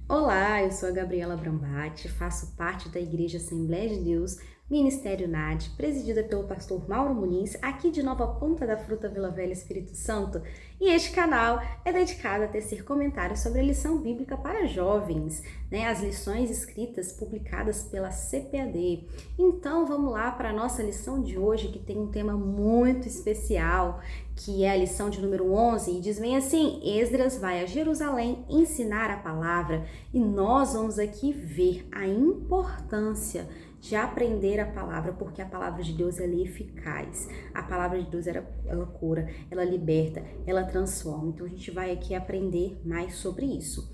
Olá, eu sou a Gabriela Brambati, faço parte da Igreja Assembleia de Deus, Ministério NAD, presidida pelo pastor Mauro Muniz, aqui de Nova Ponta da Fruta, Vila Velha, Espírito Santo. E este canal é dedicado a tecer comentários sobre a lição bíblica para jovens, as lições escritas publicadas pela CPAD. Então vamos lá para a nossa lição de hoje, que tem um tema muito especial, que é a lição de número 11, e diz bem assim: Esdras vai a Jerusalém ensinar a palavra, e nós vamos aqui ver a importância de aprender a palavra, porque a palavra de Deus ela é eficaz, a palavra de Deus ela cura, ela liberta, ela transforma. Então a gente vai aqui aprender mais sobre isso.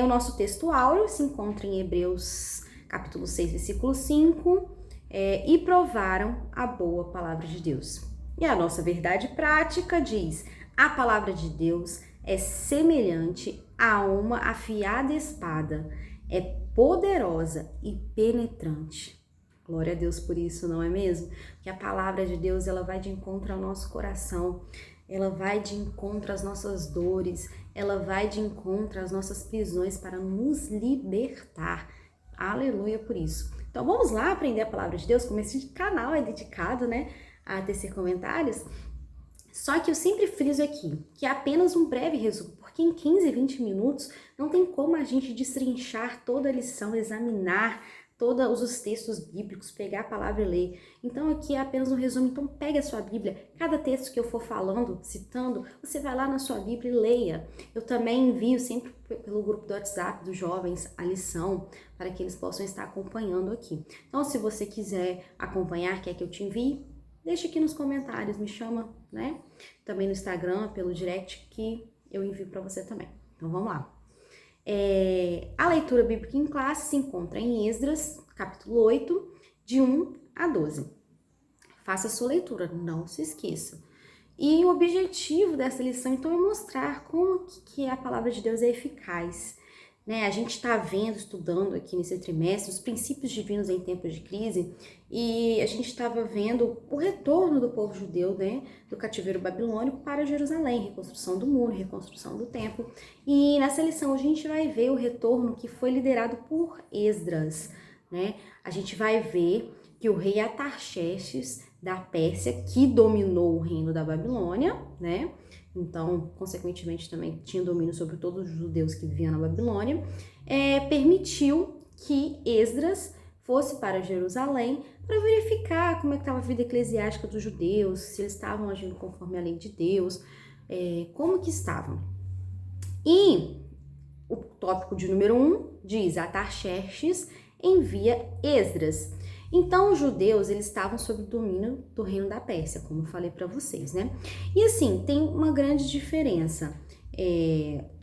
O nosso texto áureo se encontra em Hebreus capítulo 6, versículo 5, e provaram a boa palavra de Deus. E a nossa verdade prática diz: a palavra de Deus é semelhante a uma afiada espada, é poderosa e penetrante. Glória a Deus por isso, não é mesmo? Que a palavra de Deus ela vai de encontro ao nosso coração, ela vai de encontro às nossas dores, ela vai de encontro às nossas prisões para nos libertar. Aleluia por isso. Então vamos lá aprender a palavra de Deus, como esse canal é dedicado, a tecer comentários. Só que eu sempre friso aqui que é apenas um breve resumo, porque em 15, 20 minutos não tem como a gente destrinchar toda a lição, examinar todos os textos bíblicos, pegar a palavra e ler. Então aqui é apenas um resumo. Então pegue a sua Bíblia, cada texto que eu for falando, citando, você vai lá na sua Bíblia e leia. Eu também envio sempre pelo grupo do WhatsApp dos jovens a lição, para que eles possam estar acompanhando aqui. Então se você quiser acompanhar, quer que eu te envie, deixa aqui nos comentários, me chama, também no Instagram, pelo direct, que eu envio para você também. Então vamos lá. A leitura bíblica em classe se encontra em Esdras, capítulo 8, de 1 a 12. Faça a sua leitura, não se esqueça. E o objetivo dessa lição, então, é mostrar como que a palavra de Deus é eficaz. A gente está vendo, estudando aqui nesse trimestre, os princípios divinos em tempos de crise, e a gente estava vendo o retorno do povo judeu, do cativeiro babilônico para Jerusalém, reconstrução do muro, reconstrução do templo. E nessa lição a gente vai ver o retorno que foi liderado por Esdras, A gente vai ver que o rei Atarxerxes da Pérsia, que dominou o reino da Babilônia, então, consequentemente, também tinha domínio sobre todos os judeus que viviam na Babilônia, permitiu que Esdras fosse para Jerusalém para verificar como é que estava a vida eclesiástica dos judeus, se eles estavam agindo conforme a lei de Deus, como que estavam. E o tópico de número 1 diz: Atarxerxes envia Esdras. Então, os judeus, eles estavam sob o domínio do reino da Pérsia, como eu falei para vocês, E assim, tem uma grande diferença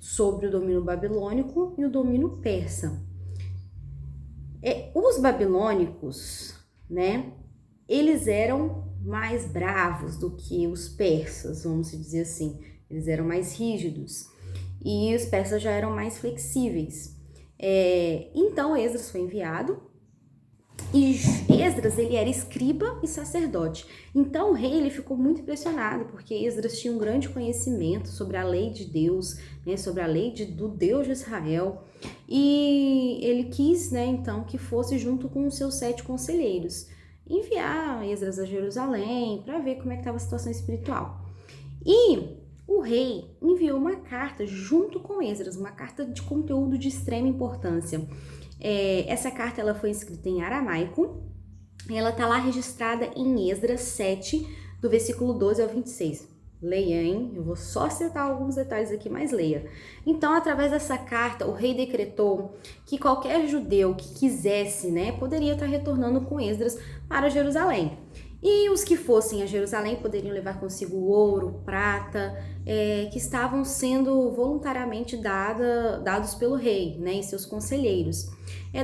sobre o domínio babilônico e o domínio persa. Os babilônicos, eles eram mais bravos do que os persas, vamos dizer assim. Eles eram mais rígidos. E os persas já eram mais flexíveis. Então, Esdras foi enviado. E Esdras, ele era escriba e sacerdote. Então o rei ele ficou muito impressionado, porque Esdras tinha um grande conhecimento sobre a lei de Deus, sobre a lei do Deus de Israel. E ele quis, então, que fosse junto com os seus 7 conselheiros, enviar Esdras a Jerusalém para ver como é que estava a situação espiritual. E o rei enviou uma carta junto com Esdras, uma carta de conteúdo de extrema importância. Essa carta ela foi escrita em aramaico, ela está lá registrada em Esdras 7, do versículo 12 ao 26. Leia, eu vou só citar alguns detalhes aqui, mas leia. Então, através dessa carta, o rei decretou que qualquer judeu que quisesse, poderia estar retornando com Esdras para Jerusalém. E os que fossem a Jerusalém poderiam levar consigo ouro, prata, que estavam sendo voluntariamente dados pelo rei, e seus conselheiros.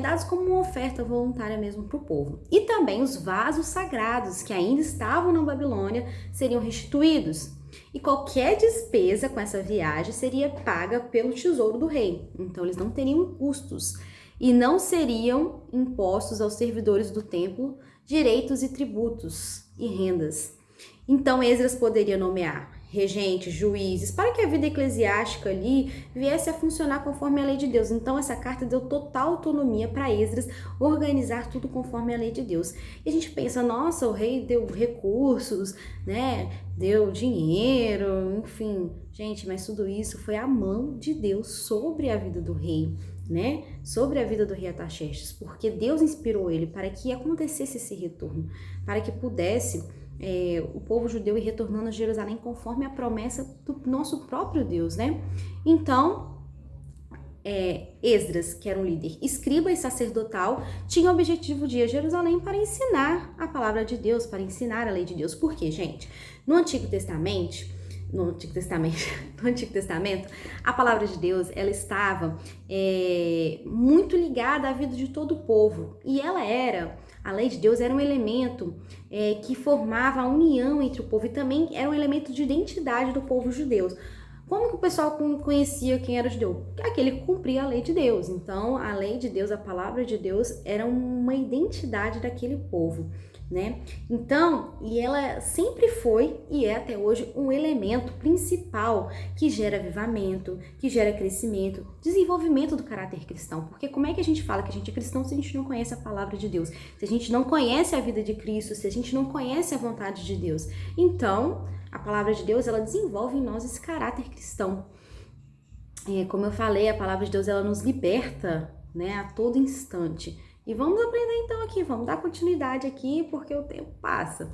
Dados como uma oferta voluntária mesmo para o povo. E também os vasos sagrados, que ainda estavam na Babilônia, seriam restituídos. E qualquer despesa com essa viagem seria paga pelo tesouro do rei. Então, eles não teriam custos. E não seriam impostos aos servidores do templo direitos e tributos e rendas. Então, Esdras poderia nomear regentes, juízes, para que a vida eclesiástica ali viesse a funcionar conforme a lei de Deus. Então essa carta deu total autonomia para Esdras organizar tudo conforme a lei de Deus. E a gente pensa, nossa, o rei deu recursos, né? Deu dinheiro, enfim. Gente, mas tudo isso foi a mão de Deus sobre a vida do rei, né? Sobre a vida do rei Artaxerxes, porque Deus inspirou ele para que acontecesse esse retorno, para que pudesse o povo judeu ir retornando a Jerusalém conforme a promessa do nosso próprio Deus, né? Então, Esdras, que era um líder escriba e sacerdotal, tinha o objetivo de ir a Jerusalém para ensinar a palavra de Deus, para ensinar a lei de Deus. Por quê, gente? No Antigo Testamento, a palavra de Deus, ela estava muito ligada à vida de todo o povo. E a lei de Deus era um elemento que formava a união entre o povo e também era um elemento de identidade do povo judeu. Como que o pessoal conhecia quem era judeu? Aquele que cumpria a lei de Deus. Então, a lei de Deus, a palavra de Deus, era uma identidade daquele povo, né? Então, e ela sempre foi e é até hoje um elemento principal que gera avivamento, que gera crescimento, desenvolvimento do caráter cristão. Porque como é que a gente fala que a gente é cristão se a gente não conhece a palavra de Deus? Se a gente não conhece a vida de Cristo, se a gente não conhece a vontade de Deus? Então, a palavra de Deus, ela desenvolve em nós esse caráter cristão. Como eu falei, a palavra de Deus, ela nos liberta, né, a todo instante. E vamos aprender então aqui, vamos dar continuidade aqui, porque o tempo passa.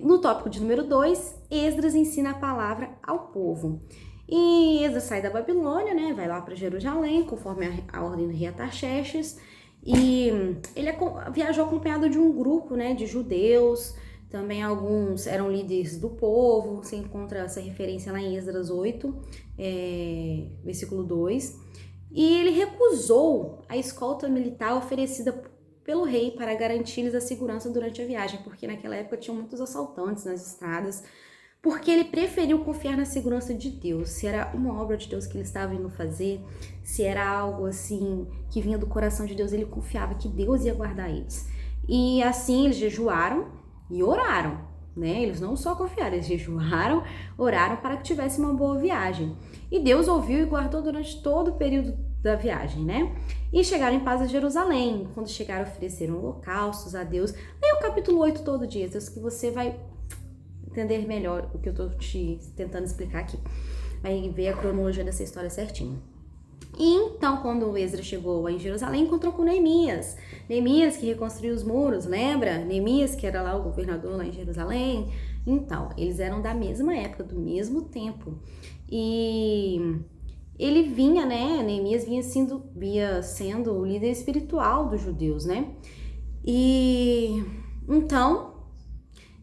No tópico de número 2, Esdras ensina a palavra ao povo. E Esdras sai da Babilônia, né, vai lá para Jerusalém, conforme a ordem do rei Artaxerxes, e ele viajou acompanhado de um grupo, né, de judeus. Também alguns eram líderes do povo, você encontra essa referência lá em Esdras 8, versículo 2. E ele recusou a escolta militar oferecida pelo rei para garantir-lhes a segurança durante a viagem, porque naquela época tinham muitos assaltantes nas estradas, porque ele preferiu confiar na segurança de Deus, se era uma obra de Deus que ele estava indo fazer, se era algo assim que vinha do coração de Deus, ele confiava que Deus ia guardar eles. E assim eles jejuaram e oraram, né? Eles não só confiaram, eles jejuaram, oraram para que tivesse uma boa viagem. E Deus ouviu e guardou durante todo o período da viagem, né? E chegaram em paz a Jerusalém. Quando chegaram, ofereceram holocaustos a Deus. Leia o capítulo 8 todo dia, Deus, que você vai entender melhor o que eu estou te tentando explicar aqui. Vai ver a cronologia dessa história certinho. E então, quando Esdras chegou em Jerusalém, encontrou com Neemias. Neemias que reconstruiu os muros, lembra? Neemias que era lá o governador lá em Jerusalém. Então, eles eram da mesma época, do mesmo tempo. E ele vinha, né? Neemias vinha sendo o líder espiritual dos judeus, né? E então,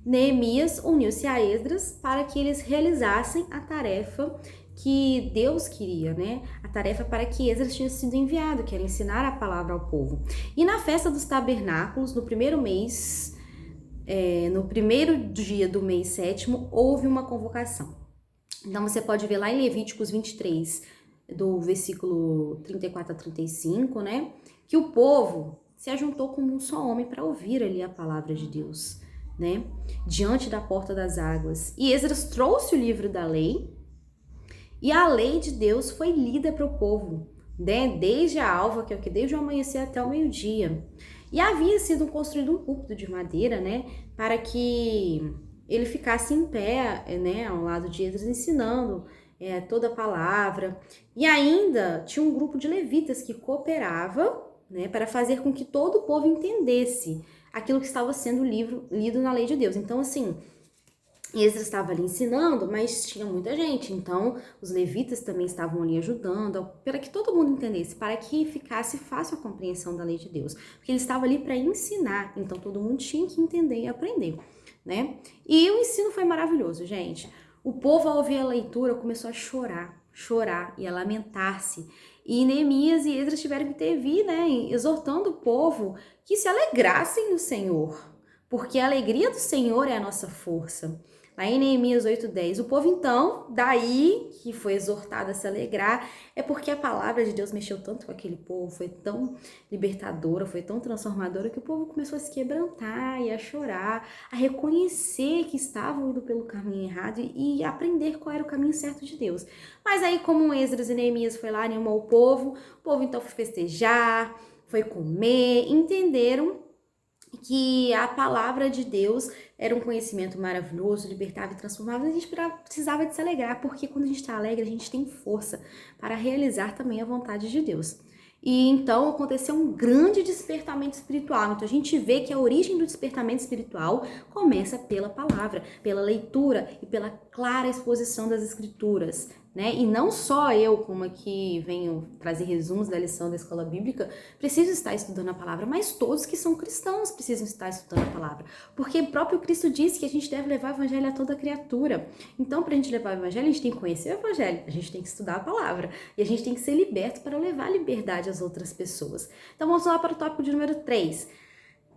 Neemias uniu-se a Esdras para que eles realizassem a tarefa que Deus queria, né? A tarefa para que Esdras tinha sido enviado, que era ensinar a palavra ao povo. E na festa dos tabernáculos, no primeiro mês, no primeiro dia do mês 7º, houve uma convocação. Então você pode ver lá em Levíticos 23, do versículo 34 a 35, né? Que o povo se ajuntou como um só homem para ouvir ali a palavra de Deus, né? Diante da porta das águas. E Esdras trouxe o livro da lei, e a lei de Deus foi lida para o povo, né? Desde a alva, que é o que desde o amanhecer até o meio-dia. E havia sido construído um púlpito de madeira, né? Para que ele ficasse em pé, né? Ao lado de Esdras, ensinando toda a palavra. E ainda tinha um grupo de levitas que cooperava, né? Para fazer com que todo o povo entendesse aquilo que estava sendo lido na lei de Deus. Então, assim, Esdras estava ali ensinando, mas tinha muita gente, então os levitas também estavam ali ajudando, para que todo mundo entendesse, para que ficasse fácil a compreensão da lei de Deus, porque ele estava ali para ensinar, então todo mundo tinha que entender e aprender, né? E o ensino foi maravilhoso, gente. O povo, ao ouvir a leitura, começou a chorar e a lamentar-se, e Neemias e Esdras tiveram que intervir, né, exortando o povo que se alegrassem no Senhor, porque a alegria do Senhor é a nossa força. Lá em Neemias 8:10, o povo então, daí que foi exortado a se alegrar, é porque a palavra de Deus mexeu tanto com aquele povo, foi tão libertadora, foi tão transformadora, que o povo começou a se quebrantar e a chorar, a reconhecer que estavam indo pelo caminho errado e aprender qual era o caminho certo de Deus. Mas aí, como Esdras e Neemias foi lá, animou o povo então foi festejar, foi comer, entenderam que a palavra de Deus era um conhecimento maravilhoso, libertava e transformava, mas a gente precisava de se alegrar, porque quando a gente está alegre, a gente tem força para realizar também a vontade de Deus. E então aconteceu um grande despertamento espiritual. Então a gente vê que a origem do despertamento espiritual começa pela palavra, pela leitura e pela clara exposição das escrituras, né? E não só eu, como aqui venho trazer resumos da lição da escola bíblica, preciso estar estudando a palavra, mas todos que são cristãos precisam estar estudando a palavra, porque o próprio Cristo disse que a gente deve levar o evangelho a toda criatura. Então, para a gente levar o evangelho, a gente tem que conhecer o evangelho, a gente tem que estudar a palavra e a gente tem que ser liberto para levar a liberdade às outras pessoas. Então, vamos lá para o tópico de número 3.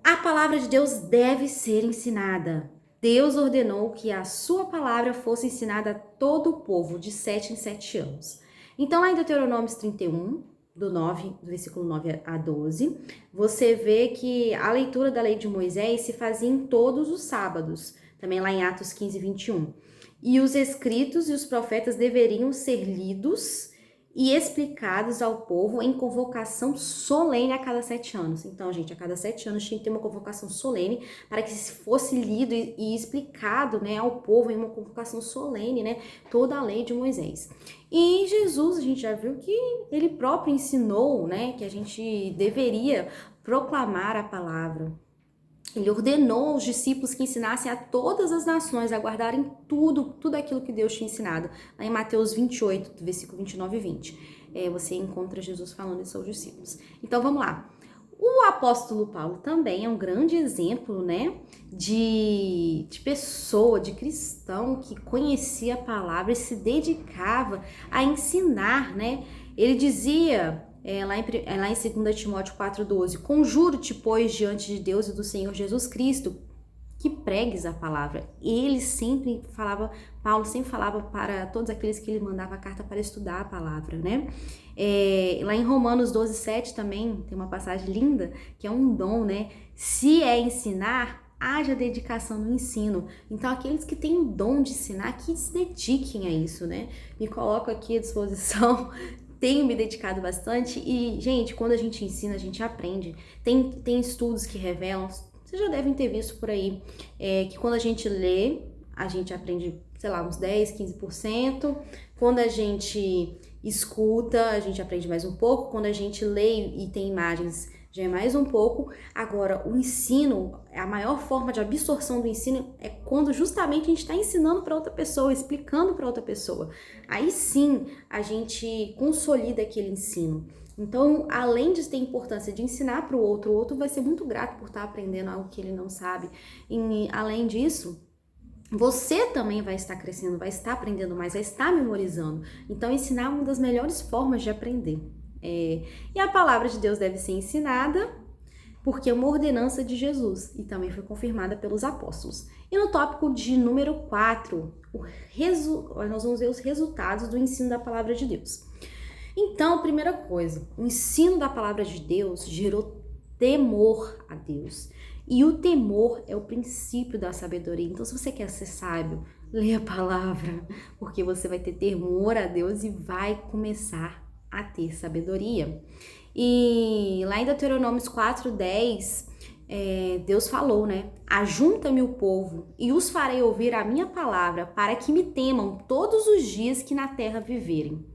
A palavra de Deus deve ser ensinada. Deus ordenou que a sua palavra fosse ensinada a todo o povo de 7 em 7 anos. Então, lá em Deuteronômios 31, do versículo 9 a 12, você vê que a leitura da lei de Moisés se fazia em todos os sábados, também lá em Atos 15, 21. E os escritos e os profetas deveriam ser lidos e explicados ao povo em convocação solene a cada 7 anos. Então, gente, a cada 7 anos tinha que ter uma convocação solene para que fosse lido e explicado, né, ao povo em uma convocação solene, né, toda a lei de Moisés. E Jesus, a gente já viu que ele próprio ensinou, né, que a gente deveria proclamar a palavra. Ele ordenou aos discípulos que ensinassem a todas as nações a guardarem tudo aquilo que Deus tinha ensinado. Lá em Mateus 28, do versículo 29 e 20. Você encontra Jesus falando isso aos discípulos. Então, vamos lá. O apóstolo Paulo também é um grande exemplo, né, de pessoa, de cristão que conhecia a palavra e se dedicava a ensinar, né? Ele dizia... lá em 2 Timóteo 4,12, conjuro-te, pois, diante de Deus e do Senhor Jesus Cristo, que pregues a palavra. Paulo sempre falava para todos aqueles que ele mandava a carta para estudar a palavra, né? Lá em Romanos 12,7 também tem uma passagem linda, que é um dom, né? Se é ensinar, haja dedicação no ensino. Então, aqueles que têm o dom de ensinar, que se dediquem a isso, né? Me coloco aqui à disposição. Tenho me dedicado bastante e, gente, quando a gente ensina, a gente aprende. Tem estudos que revelam, vocês já devem ter visto por aí, que quando a gente lê, a gente aprende, sei lá, uns 10, 15%. Quando a gente escuta, a gente aprende mais um pouco. Quando a gente lê e tem imagens, já é mais um pouco. Agora, o ensino, a maior forma de absorção do ensino é quando justamente a gente está ensinando para outra pessoa, explicando para outra pessoa. Aí sim, a gente consolida aquele ensino. Então, além de ter importância de ensinar para o outro vai ser muito grato por estar aprendendo algo que ele não sabe. E, além disso, você também vai estar crescendo, vai estar aprendendo mais, vai estar memorizando. Então, ensinar é uma das melhores formas de aprender. E a palavra de Deus deve ser ensinada porque é uma ordenança de Jesus e também foi confirmada pelos apóstolos. E no tópico de número 4, nós vamos ver os resultados do ensino da palavra de Deus. Então, primeira coisa, o ensino da palavra de Deus gerou temor a Deus. E o temor é o princípio da sabedoria. Então, se você quer ser sábio, leia a palavra, porque você vai ter temor a Deus e vai começar a ter sabedoria. E lá em Deuteronômios 4:10, Deus falou, né? Ajunta-me o povo e os farei ouvir a minha palavra para que me temam todos os dias que na terra viverem.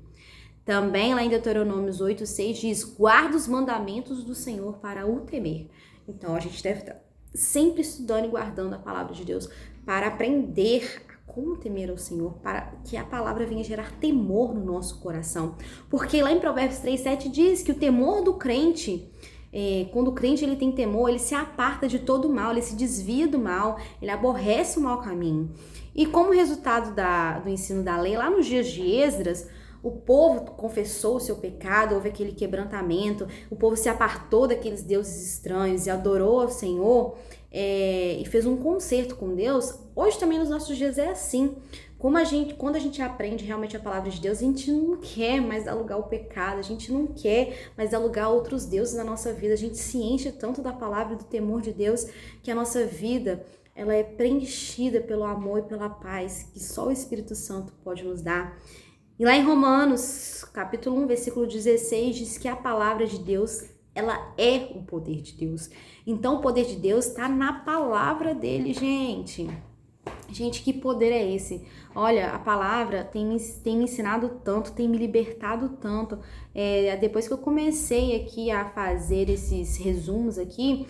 Também lá em Deuteronômios 8:6 diz, guarda os mandamentos do Senhor para o temer. Então a gente deve estar sempre estudando e guardando a palavra de Deus para aprender como temer ao Senhor, para que a palavra venha gerar temor no nosso coração. Porque lá em Provérbios 3:7 diz que o temor do crente, quando o crente ele tem temor, ele se aparta de todo o mal, ele se desvia do mal, ele aborrece o mau caminho. E como resultado do ensino da lei, lá nos dias de Esdras, o povo confessou o seu pecado, houve aquele quebrantamento, o povo se apartou daqueles deuses estranhos e adorou ao Senhor. e fez um concerto com Deus, hoje também nos nossos dias é assim. Quando a gente aprende realmente a palavra de Deus, a gente não quer mais dar lugar ao pecado, a gente não quer mais dar lugar a outros deuses na nossa vida, a gente se enche tanto da palavra e do temor de Deus que a nossa vida ela é preenchida pelo amor e pela paz que só o Espírito Santo pode nos dar. E lá em Romanos, capítulo 1, versículo 16, diz que a palavra de Deus, ela é o poder de Deus. Então, o poder de Deus está na palavra dele, gente. Gente, que poder é esse? Olha, a palavra tem me ensinado tanto, tem me libertado tanto. Depois que eu comecei aqui a fazer esses resumos aqui,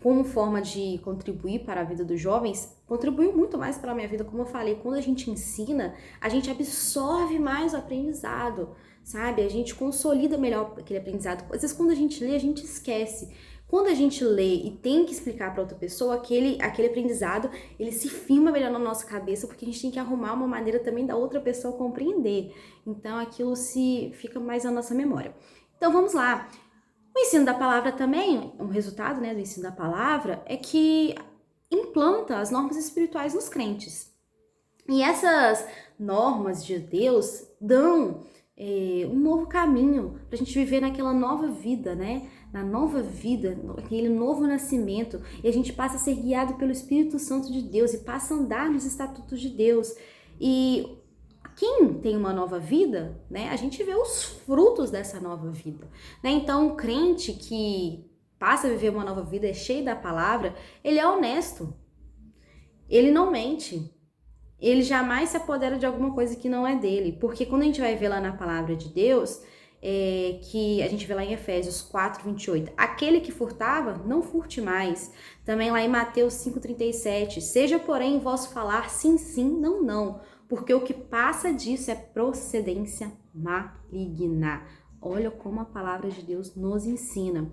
como forma de contribuir para a vida dos jovens, contribuiu muito mais para a minha vida. Como eu falei, quando a gente ensina, a gente absorve mais o aprendizado, sabe? A gente consolida melhor aquele aprendizado. Às vezes, quando a gente lê, a gente esquece. Quando a gente lê e tem que explicar para outra pessoa, aquele aprendizado, ele se firma melhor na nossa cabeça, porque a gente tem que arrumar uma maneira também da outra pessoa compreender. Então, aquilo fica mais na nossa memória. Então, vamos lá. O ensino da palavra também, um resultado, né, do ensino da palavra, é que implanta as normas espirituais nos crentes. E essas normas de Deus dão um novo caminho para a gente viver naquela nova vida, né? Na nova vida, aquele novo nascimento, e a gente passa a ser guiado pelo Espírito Santo de Deus e passa a andar nos estatutos de Deus. E quem tem uma nova vida, né? A gente vê os frutos dessa nova vida, né? Então, o crente que passa a viver uma nova vida, é cheio da palavra, ele é honesto, ele não mente. Ele jamais se apodera de alguma coisa que não é dele, porque quando a gente vai ver lá na palavra de Deus, que a gente vê lá em Efésios 4, 28, aquele que furtava, não furte mais. Também lá em Mateus 5,37, seja porém vosso falar sim, sim, não, não, porque o que passa disso é procedência maligna. Olha como a palavra de Deus nos ensina.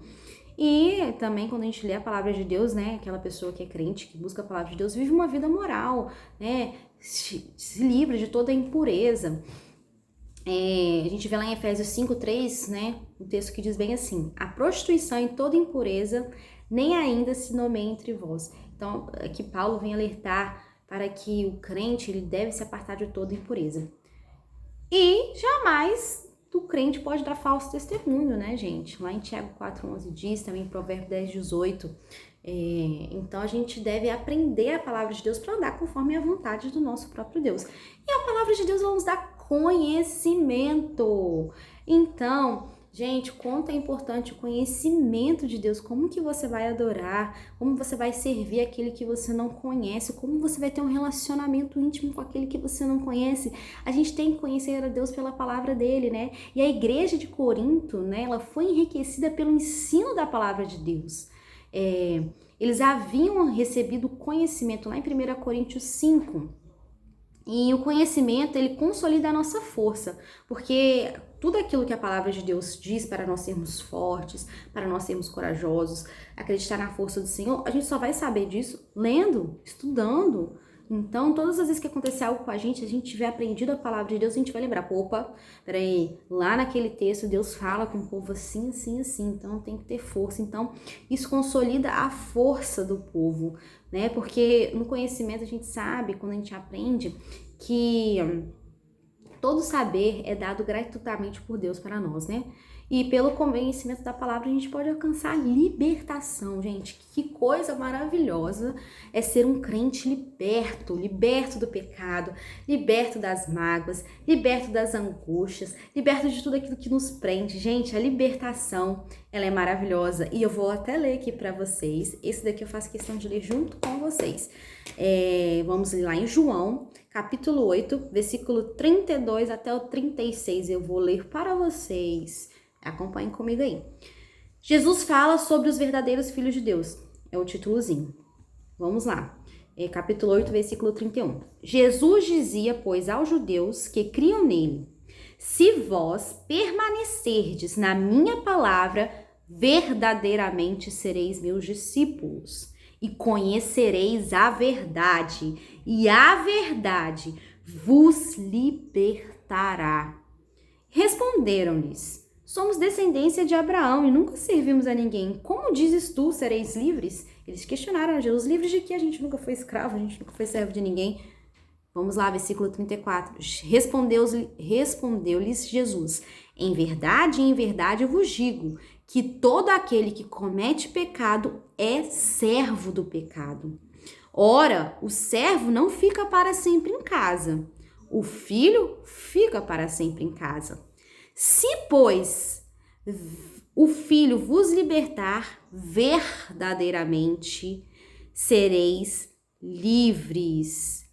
E também quando a gente lê a palavra de Deus, né, aquela pessoa que é crente, que busca a palavra de Deus, vive uma vida moral, né, se livra de toda a impureza. A gente vê lá em Efésios 5:3, né, um texto que diz bem assim, a prostituição e toda impureza nem ainda se nomeia entre vós. Então, aqui Paulo vem alertar para que o crente ele deve se apartar de toda impureza. E jamais o crente pode dar falso testemunho, né, gente? Lá em Tiago 4:11 diz, também em Provérbios 10:18. Então, a gente deve aprender a palavra de Deus para andar conforme a vontade do nosso próprio Deus. E a palavra de Deus vai nos dar conhecimento. Então, gente, quanto é importante o conhecimento de Deus, como que você vai adorar, como você vai servir aquele que você não conhece, como você vai ter um relacionamento íntimo com aquele que você não conhece. A gente tem que conhecer a Deus pela palavra dele, né? E a igreja de Corinto, né, ela foi enriquecida pelo ensino da palavra de Deus. Eles haviam recebido conhecimento lá em 1 Coríntios 5, e o conhecimento, ele consolida a nossa força, porque tudo aquilo que a palavra de Deus diz para nós sermos fortes, para nós sermos corajosos, acreditar na força do Senhor, a gente só vai saber disso lendo, estudando. Então, todas as vezes que acontecer algo com a gente tiver aprendido a palavra de Deus, a gente vai lembrar, opa, peraí, lá naquele texto Deus fala com o povo assim, assim, assim, então tem que ter força. Então, isso consolida a força do povo, né? Porque no conhecimento a gente sabe, quando a gente aprende, que todo saber é dado gratuitamente por Deus para nós, né? E pelo conhecimento da palavra a gente pode alcançar libertação, gente. Que coisa maravilhosa é ser um crente liberto do pecado, liberto das mágoas, liberto das angústias, liberto de tudo aquilo que nos prende. Gente, a libertação, ela é maravilhosa. E eu vou até ler aqui para vocês. Esse daqui eu faço questão de ler junto com vocês. Vamos lá em João, capítulo 8, versículo 32 até o 36. Eu vou ler para vocês. Acompanhem comigo aí. Jesus fala sobre os verdadeiros filhos de Deus. É o títulozinho. Vamos lá. Capítulo 8, versículo 31. Jesus dizia, pois, aos judeus que criam nele, se vós permanecerdes na minha palavra, verdadeiramente sereis meus discípulos e conhecereis a verdade, e a verdade vos libertará. Responderam-lhes, Somos descendência de Abraão e nunca servimos a ninguém. Como dizes tu, sereis livres? Eles questionaram a Jesus, livres de que a gente nunca foi escravo, a gente nunca foi servo de ninguém. Vamos lá, versículo 34. Respondeu-lhes Jesus: em verdade eu vos digo que todo aquele que comete pecado é servo do pecado. Ora, o servo não fica para sempre em casa, o filho fica para sempre em casa. Se, pois, o filho vos libertar, verdadeiramente sereis livres.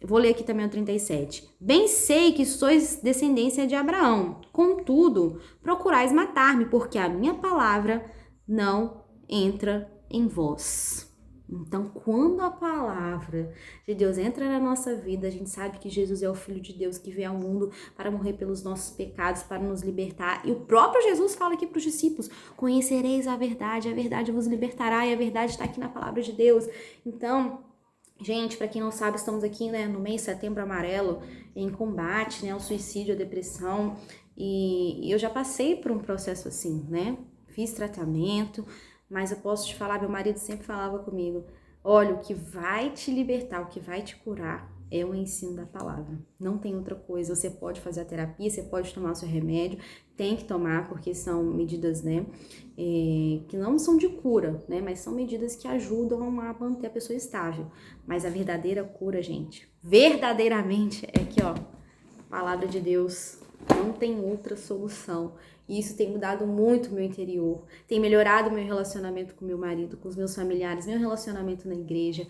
Vou ler aqui também o 37. Bem sei que sois descendência de Abraão, contudo, procurais matar-me, porque a minha palavra não entra em vós. Então, quando a palavra de Deus entra na nossa vida, a gente sabe que Jesus é o Filho de Deus que veio ao mundo para morrer pelos nossos pecados, para nos libertar. E o próprio Jesus fala aqui para os discípulos: conhecereis a verdade vos libertará, e a verdade está aqui na palavra de Deus. Então, gente, para quem não sabe, estamos aqui, né, no mês Setembro Amarelo, em combate, né, ao suicídio, à depressão, e eu já passei por um processo assim, né, fiz tratamento, mas eu posso te falar, meu marido sempre falava comigo: olha, o que vai te libertar, o que vai te curar é o ensino da palavra, não tem outra coisa. Você pode fazer a terapia, você pode tomar o seu remédio, tem que tomar, porque são medidas, né, que não são de cura, né, mas são medidas que ajudam a manter a pessoa estável. Mas a verdadeira cura, gente, verdadeiramente, é que, ó, a palavra de Deus, não tem outra solução. E isso tem mudado muito o meu interior, tem melhorado o meu relacionamento com meu marido, com os meus familiares, meu relacionamento na igreja.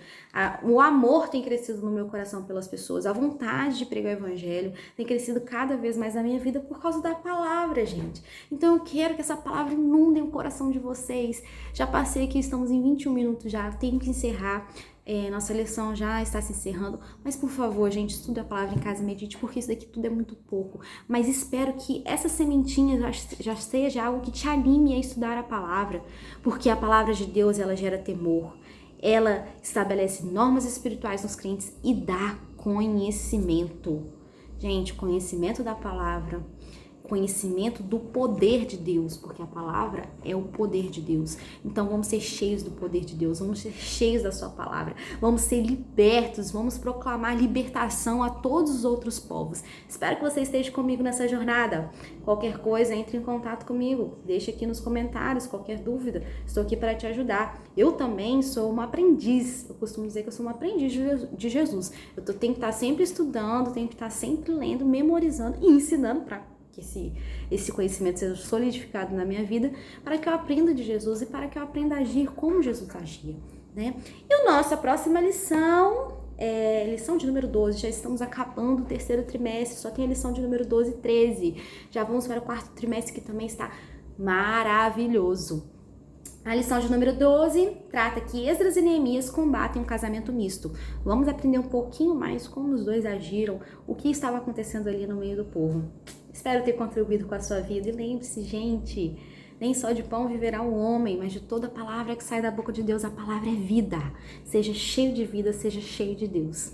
O amor tem crescido no meu coração pelas pessoas, a vontade de pregar o evangelho tem crescido cada vez mais na minha vida por causa da palavra, gente. Então eu quero que essa palavra inunde o coração de vocês. Já passei aqui, estamos em 21 minutos já, tenho que encerrar. Nossa lição já está se encerrando, mas por favor, gente, estude a palavra em casa e medite, porque isso daqui tudo é muito pouco. Mas espero que essa sementinha já seja algo que te anime a estudar a palavra, porque a palavra de Deus, ela gera temor, ela estabelece normas espirituais nos crentes e dá conhecimento. Gente, conhecimento da palavra, conhecimento do poder de Deus, porque a palavra é o poder de Deus. Então vamos ser cheios do poder de Deus, vamos ser cheios da sua palavra, vamos ser libertos, vamos proclamar libertação a todos os outros povos. Espero que você esteja comigo nessa jornada. Qualquer coisa, entre em contato comigo, deixa aqui nos comentários qualquer dúvida, estou aqui para te ajudar. Eu também sou uma aprendiz, eu costumo dizer que eu sou uma aprendiz de Jesus. Eu tenho que estar sempre estudando, tenho que estar sempre lendo, memorizando e ensinando para que esse conhecimento seja solidificado na minha vida, para que eu aprenda de Jesus e para que eu aprenda a agir como Jesus agia, né? E a nossa próxima lição é lição de número 12, já estamos acabando o terceiro trimestre, só tem a lição de número 12 e 13, já vamos para o quarto trimestre, que também está maravilhoso. A lição de número 12 trata que Esdras e Neemias combatem um casamento misto. Vamos aprender um pouquinho mais como os dois agiram, o que estava acontecendo ali no meio do povo. Espero ter contribuído com a sua vida. E lembre-se, gente, nem só de pão viverá o homem, mas de toda palavra que sai da boca de Deus. A palavra é vida. Seja cheio de vida, seja cheio de Deus.